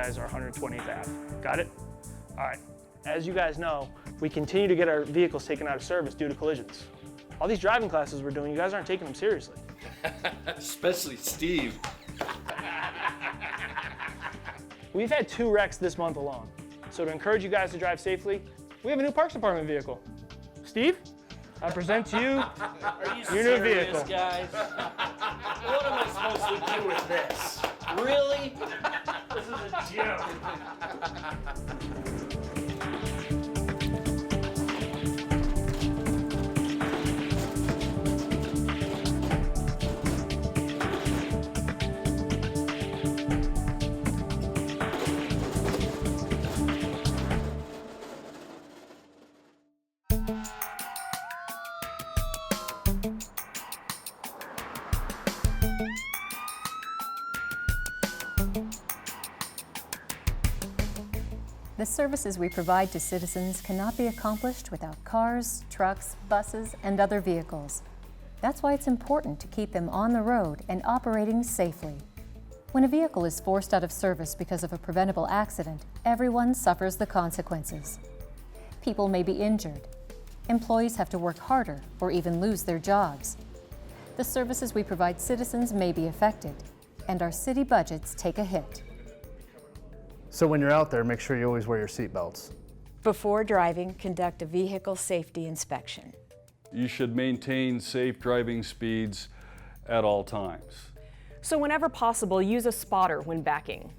guys our 120th Ave. Got it? All right. As you guys know, we continue to get our vehicles taken out of service due to collisions. All these driving classes we're doing, you guys aren't taking them seriously. Especially Steve. We've had 2 wrecks this month alone. So to encourage you guys to drive safely, we have a new Parks Department vehicle. Steve, I present to you your new vehicle. Guys? What am I supposed to do with this? Really? This is a joke. The services we provide to citizens cannot be accomplished without cars, trucks, buses, and other vehicles. That's why it's important to keep them on the road and operating safely. When a vehicle is forced out of service because of a preventable accident, everyone suffers the consequences. People may be injured. Employees have to work harder or even lose their jobs. The services we provide citizens may be affected, and our city budgets take a hit. So when you're out there, make sure you always wear your seatbelts. Before driving, conduct a vehicle safety inspection. You should maintain safe driving speeds at all times. So whenever possible, use a spotter when backing.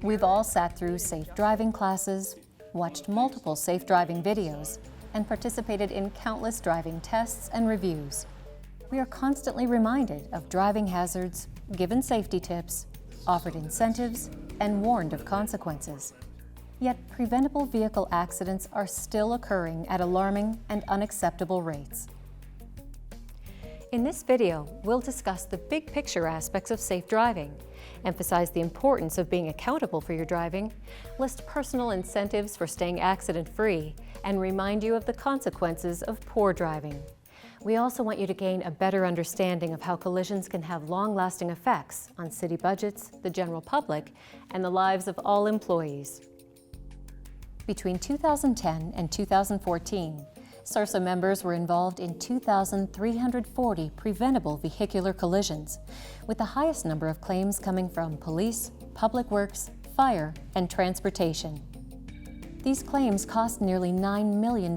We've all sat through safe driving classes, watched multiple safe driving videos, and participated in countless driving tests and reviews. We are constantly reminded of driving hazards, given safety tips, offered incentives, and warned of consequences. Yet preventable vehicle accidents are still occurring at alarming and unacceptable rates. In this video, we'll discuss the big picture aspects of safe driving, emphasize the importance of being accountable for your driving, list personal incentives for staying accident-free, and remind you of the consequences of poor driving. We also want you to gain a better understanding of how collisions can have long-lasting effects on city budgets, the general public, and the lives of all employees. Between 2010 and 2014, SRSA members were involved in 2,340 preventable vehicular collisions, with the highest number of claims coming from police, public works, fire, and transportation. These claims cost nearly $9 million,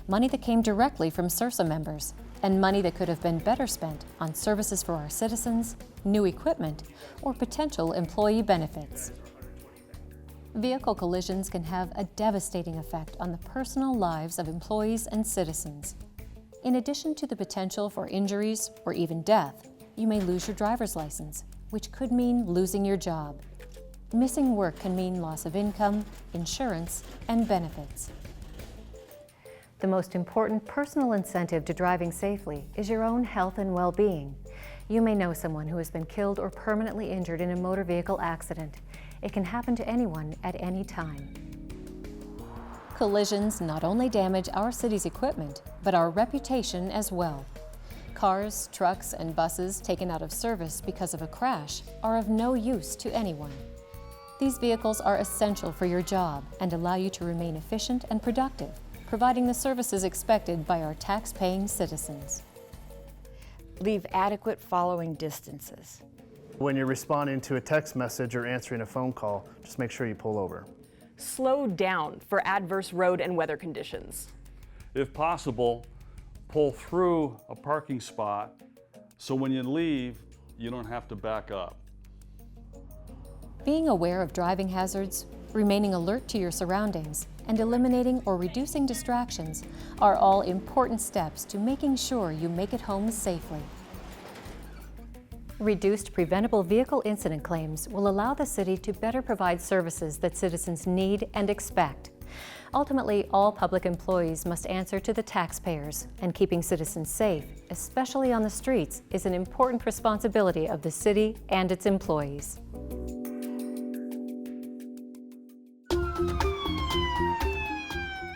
money that came directly from SRSA members, and money that could have been better spent on services for our citizens, new equipment, or potential employee benefits. Vehicle collisions can have a devastating effect on the personal lives of employees and citizens. In addition to the potential for injuries or even death, you may lose your driver's license, which could mean losing your job. Missing work can mean loss of income, insurance, and benefits. The most important personal incentive to driving safely is your own health and well-being. You may know someone who has been killed or permanently injured in a motor vehicle accident. It can happen to anyone at any time. Collisions not only damage our city's equipment, but our reputation as well. Cars, trucks, and buses taken out of service because of a crash are of no use to anyone. These vehicles are essential for your job and allow you to remain efficient and productive, providing the services expected by our tax-paying citizens. Leave adequate following distances. When you're responding to a text message or answering a phone call, just make sure you pull over. Slow down for adverse road and weather conditions. If possible, pull through a parking spot so when you leave, you don't have to back up. Being aware of driving hazards, remaining alert to your surroundings, and eliminating or reducing distractions are all important steps to making sure you make it home safely. Reduced preventable vehicle incident claims will allow the city to better provide services that citizens need and expect. Ultimately, all public employees must answer to the taxpayers, and keeping citizens safe, especially on the streets, is an important responsibility of the city and its employees.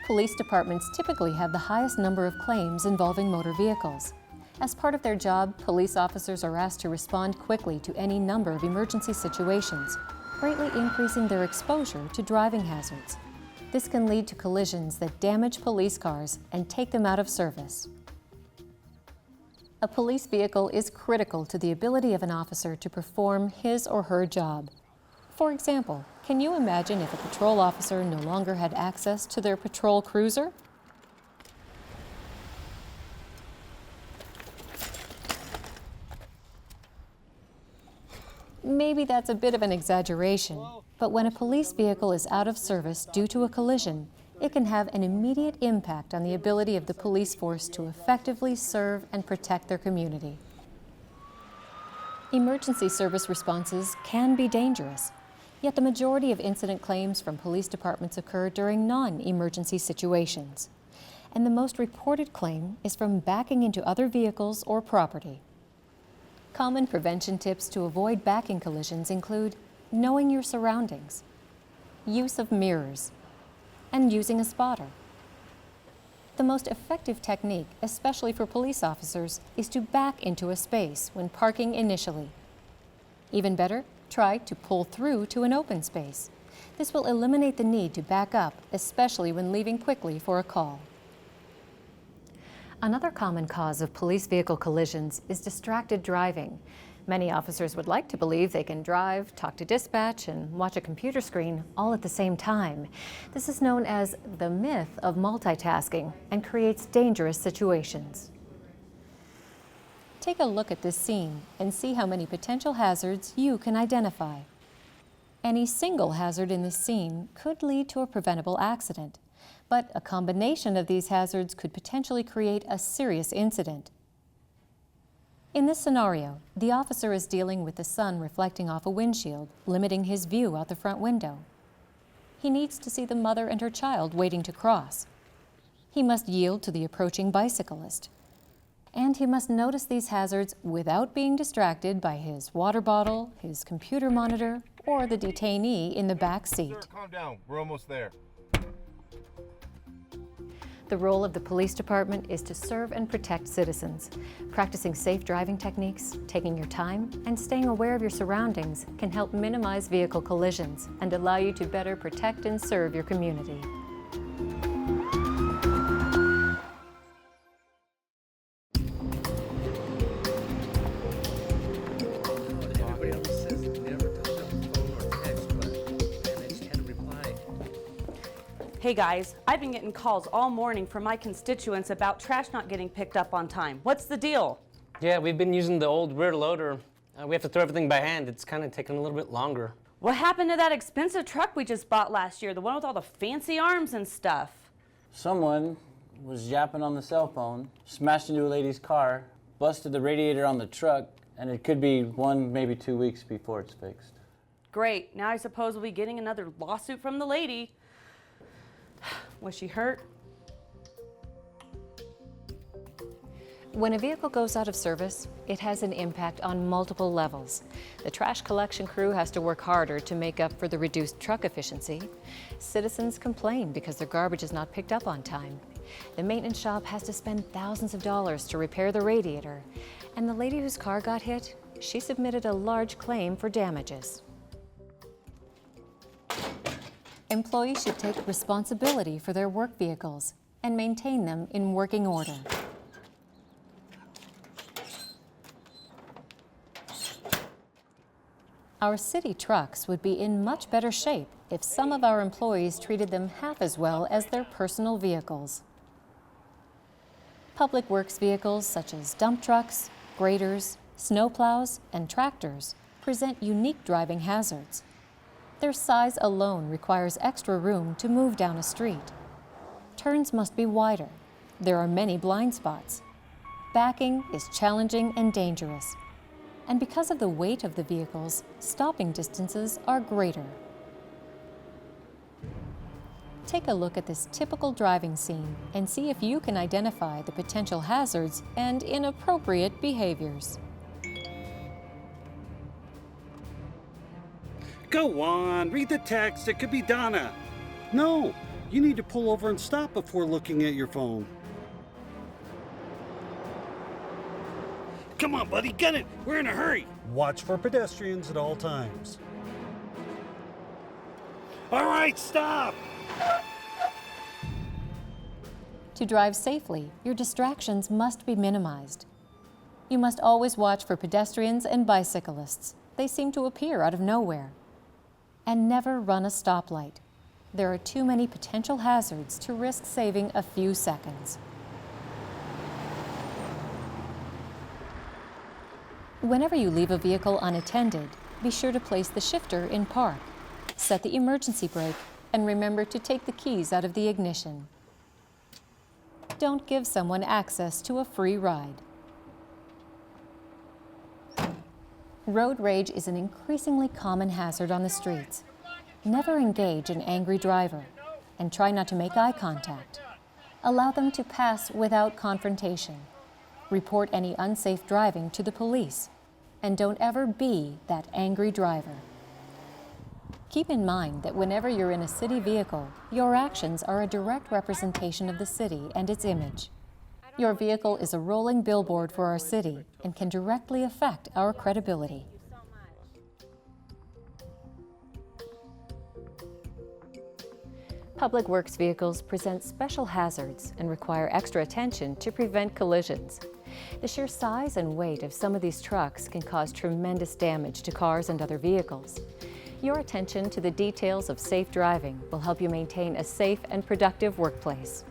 Police departments typically have the highest number of claims involving motor vehicles. As part of their job, police officers are asked to respond quickly to any number of emergency situations. greatly increasing their exposure to driving hazards. This can lead to collisions that damage police cars and take them out of service. A police vehicle is critical to the ability of an officer to perform his or her job. For example, can you imagine if a patrol officer no longer had access to their patrol cruiser? Maybe that's a bit of an exaggeration, but when a police vehicle is out of service due to a collision, it can have an immediate impact on the ability of the police force to effectively serve and protect their community. Emergency service responses can be dangerous, yet the majority of incident claims from police departments occur during non-emergency situations. And the most reported claim is from backing into other vehicles or property. Common prevention tips to avoid backing collisions include knowing your surroundings, use of mirrors, and using a spotter. The most effective technique, especially for police officers, is to back into a space when parking initially. Even better, try to pull through to an open space. This will eliminate the need to back up, especially when leaving quickly for a call. Another common cause of police vehicle collisions is distracted driving. Many officers would like to believe they can drive, talk to dispatch, and watch a computer screen all at the same time. This is known as the myth of multitasking and creates dangerous situations. Take a look at this scene and see how many potential hazards you can identify. Any single hazard in this scene could lead to a preventable accident, but a combination of these hazards could potentially create a serious incident. In this scenario, the officer is dealing with the sun reflecting off a windshield, limiting his view out the front window. He needs to see the mother and her child waiting to cross. He must yield to the approaching bicyclist. And he must notice these hazards without being distracted by his water bottle, his computer monitor, or the detainee in the back seat. Sir, calm down. We're almost there. The role of the police department is to serve and protect citizens. Practicing safe driving techniques, taking your time, and staying aware of your surroundings can help minimize vehicle collisions and allow you to better protect and serve your community. Everybody else says never talk on the phone or text, but man, I just had to reply. Hey guys, I've been getting calls all morning from my constituents about trash not getting picked up on time. What's the deal? Yeah, we've been using the old rear loader. We have to throw everything by hand. It's kind of taking a little bit longer. What happened to that expensive truck we just bought last year, the one with all the fancy arms and stuff? Someone was yapping on the cell phone, smashed into a lady's car, busted the radiator on the truck, and it could be 1, maybe 2 weeks before it's fixed. Great, now I suppose we'll be getting another lawsuit from the lady. Was she hurt? When a vehicle goes out of service, it has an impact on multiple levels. The trash collection crew has to work harder to make up for the reduced truck efficiency. Citizens complain because their garbage is not picked up on time. The maintenance shop has to spend thousands of dollars to repair the radiator. And the lady whose car got hit, she submitted a large claim for damages. Employees should take responsibility for their work vehicles and maintain them in working order. Our city trucks would be in much better shape if some of our employees treated them half as well as their personal vehicles. Public works vehicles such as dump trucks, graders, snowplows, and tractors present unique driving hazards. Their size alone requires extra room to move down a street. Turns must be wider. There are many blind spots. Backing is challenging and dangerous. And because of the weight of the vehicles, stopping distances are greater. Take a look at this typical driving scene and see if you can identify the potential hazards and inappropriate behaviors. Go on, read the text. It could be Donna. No, you need to pull over and stop before looking at your phone. Come on, buddy, get it. We're in a hurry. Watch for pedestrians at all times. All right, stop! To drive safely, your distractions must be minimized. You must always watch for pedestrians and bicyclists. They seem to appear out of nowhere. And never run a stoplight. There are too many potential hazards to risk saving a few seconds. Whenever you leave a vehicle unattended, be sure to place the shifter in park, set the emergency brake, and remember to take the keys out of the ignition. Don't give someone access to a free ride. Road rage is an increasingly common hazard on the streets. Never engage an angry driver, and try not to make eye contact. Allow them to pass without confrontation. Report any unsafe driving to the police, and don't ever be that angry driver. Keep in mind that whenever you're in a city vehicle, your actions are a direct representation of the city and its image. Your vehicle is a rolling billboard for our city and can directly affect our credibility. Public works vehicles present special hazards and require extra attention to prevent collisions. The sheer size and weight of some of these trucks can cause tremendous damage to cars and other vehicles. Your attention to the details of safe driving will help you maintain a safe and productive workplace.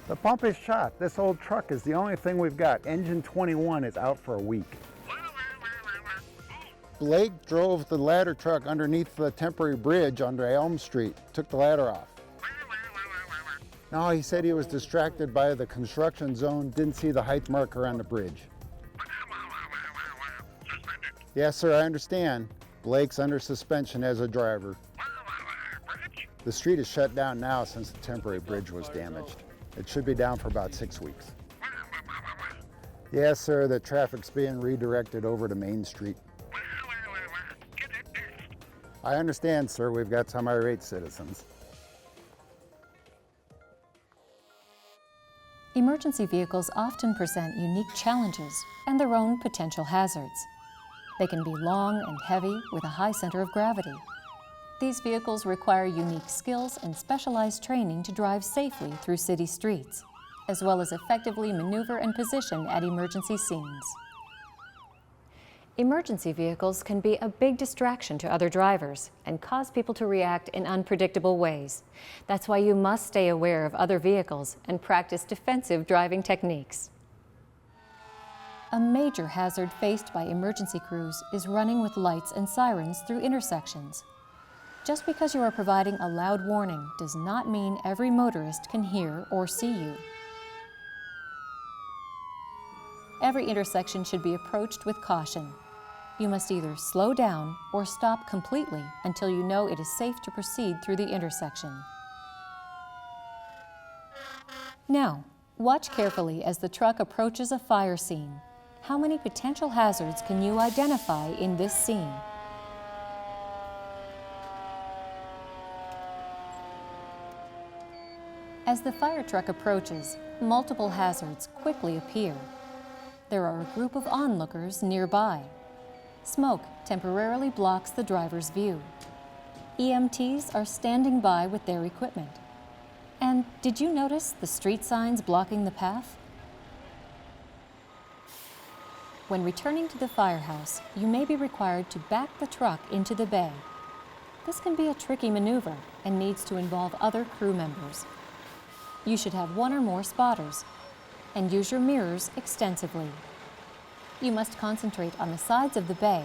The pump is shot. This old truck is the only thing we've got. Engine 21 is out for a week. Blake drove the ladder truck underneath the temporary bridge under Elm Street, took the ladder off. No, he said he was distracted by the construction zone, didn't see the height marker on the bridge. Yes, sir, I understand. Blake's under suspension as a driver. The street is shut down now since the temporary bridge was damaged. It should be down for about 6 weeks. Yes, sir, the traffic's being redirected over to Main Street. I understand, sir, we've got some irate citizens. Emergency vehicles often present unique challenges and their own potential hazards. They can be long and heavy with a high center of gravity. These vehicles require unique skills and specialized training to drive safely through city streets, as well as effectively maneuver and position at emergency scenes. Emergency vehicles can be a big distraction to other drivers and cause people to react in unpredictable ways. That's why you must stay aware of other vehicles and practice defensive driving techniques. A major hazard faced by emergency crews is running with lights and sirens through intersections. Just because you are providing a loud warning does not mean every motorist can hear or see you. Every intersection should be approached with caution. You must either slow down or stop completely until you know it is safe to proceed through the intersection. Now, watch carefully as the truck approaches a fire scene. How many potential hazards can you identify in this scene? As the fire truck approaches, multiple hazards quickly appear. There are a group of onlookers nearby. Smoke temporarily blocks the driver's view. EMTs are standing by with their equipment. And did you notice the street signs blocking the path? When returning to the firehouse, you may be required to back the truck into the bay. This can be a tricky maneuver and needs to involve other crew members. You should have one or more spotters and use your mirrors extensively. You must concentrate on the sides of the bay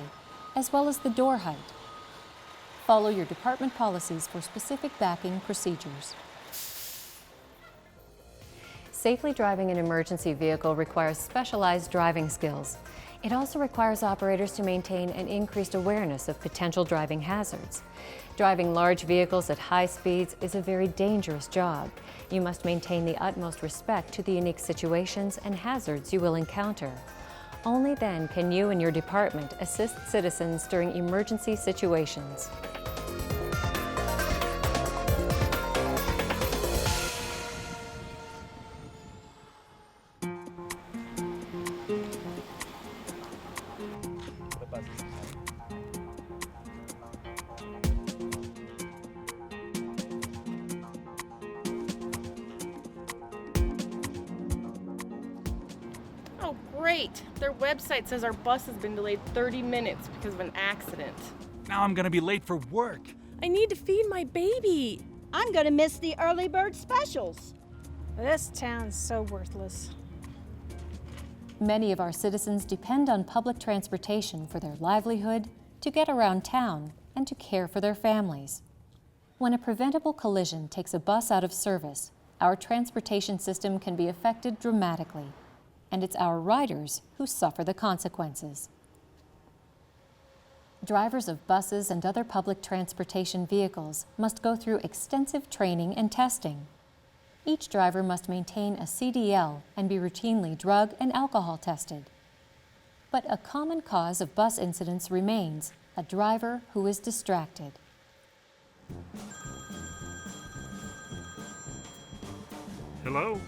as well as the door height. Follow your department policies for specific backing procedures. Safely driving an emergency vehicle requires specialized driving skills. It also requires operators to maintain an increased awareness of potential driving hazards. Driving large vehicles at high speeds is a very dangerous job. You must maintain the utmost respect to the unique situations and hazards you will encounter. Only then can you and your department assist citizens during emergency situations. Oh, great! Their website says our bus has been delayed 30 minutes because of an accident. Now I'm gonna be late for work. I need to feed my baby. I'm gonna miss the early bird specials. This town's so worthless. Many of our citizens depend on public transportation for their livelihood, to get around town, and to care for their families. When a preventable collision takes a bus out of service, our transportation system can be affected dramatically, and it's our riders who suffer the consequences. Drivers of buses and other public transportation vehicles must go through extensive training and testing. Each driver must maintain a CDL and be routinely drug and alcohol tested. But a common cause of bus incidents remains a driver who is distracted. Hello?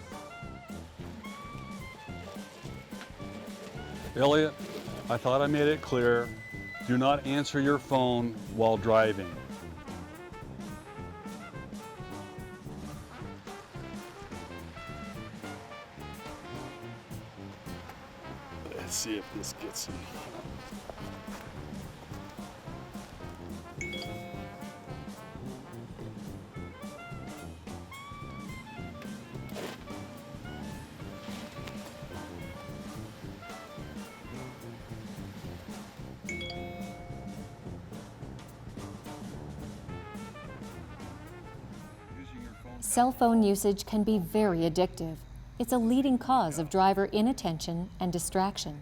Elliot, I thought I made it clear. Do not answer your phone while driving. Let's see if this gets him. Cell phone usage can be very addictive. It's a leading cause of driver inattention and distraction.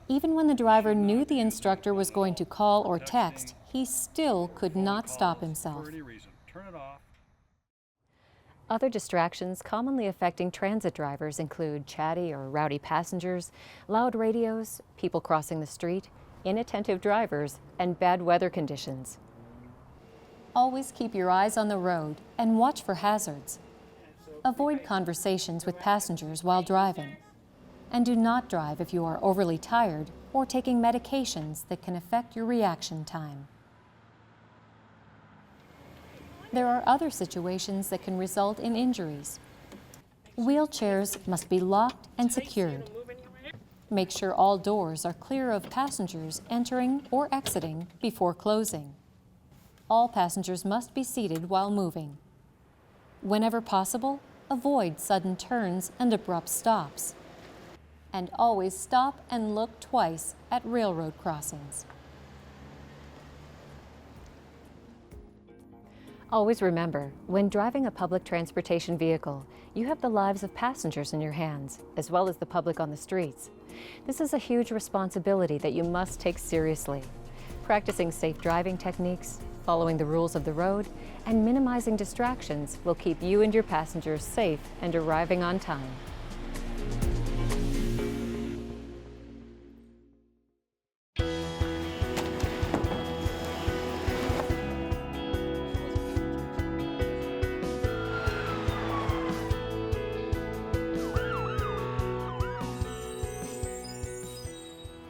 Even when the driver knew the instructor was going to call or text, he still could not stop himself. Other distractions commonly affecting transit drivers include chatty or rowdy passengers, loud radios, people crossing the street, inattentive drivers, and bad weather conditions. Always keep your eyes on the road and watch for hazards. Avoid conversations with passengers while driving. And do not drive if you are overly tired or taking medications that can affect your reaction time. There are other situations that can result in injuries. Wheelchairs must be locked and secured. Make sure all doors are clear of passengers entering or exiting before closing. All passengers must be seated while moving. Whenever possible, avoid sudden turns and abrupt stops. And always stop and look twice at railroad crossings. Always remember, when driving a public transportation vehicle, you have the lives of passengers in your hands, as well as the public on the streets. This is a huge responsibility that you must take seriously. Practicing safe driving techniques, following the rules of the road, and minimizing distractions will keep you and your passengers safe and arriving on time.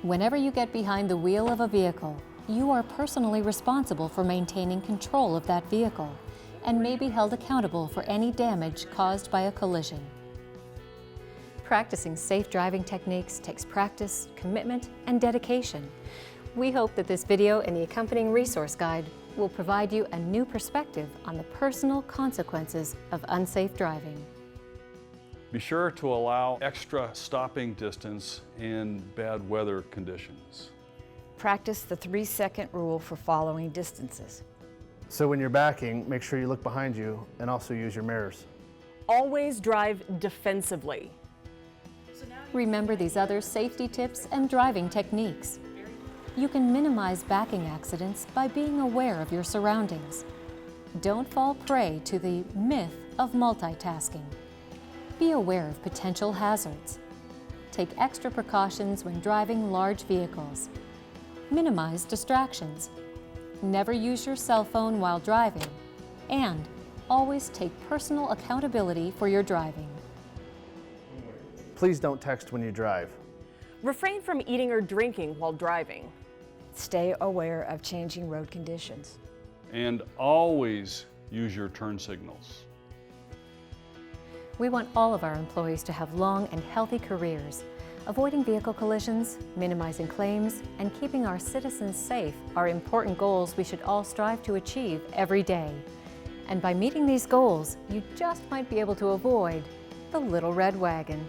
Whenever you get behind the wheel of a vehicle, you are personally responsible for maintaining control of that vehicle and may be held accountable for any damage caused by a collision. Practicing safe driving techniques takes practice, commitment, and dedication. We hope that this video and the accompanying resource guide will provide you a new perspective on the personal consequences of unsafe driving. Be sure to allow extra stopping distance in bad weather conditions. Practice the 3-second rule for following distances. So when you're backing, make sure you look behind you and also use your mirrors. Always drive defensively. So now Remember these other safety tips and driving techniques. You can minimize backing accidents by being aware of your surroundings. Don't fall prey to the myth of multitasking. Be aware of potential hazards. Take extra precautions when driving large vehicles. Minimize distractions. Never use your cell phone while driving. And always take personal accountability for your driving. Please don't text when you drive. Refrain from eating or drinking while driving. Stay aware of changing road conditions. And always use your turn signals. We want all of our employees to have long and healthy careers. Avoiding vehicle collisions, minimizing claims, and keeping our citizens safe are important goals we should all strive to achieve every day. And by meeting these goals, you just might be able to avoid the little red wagon.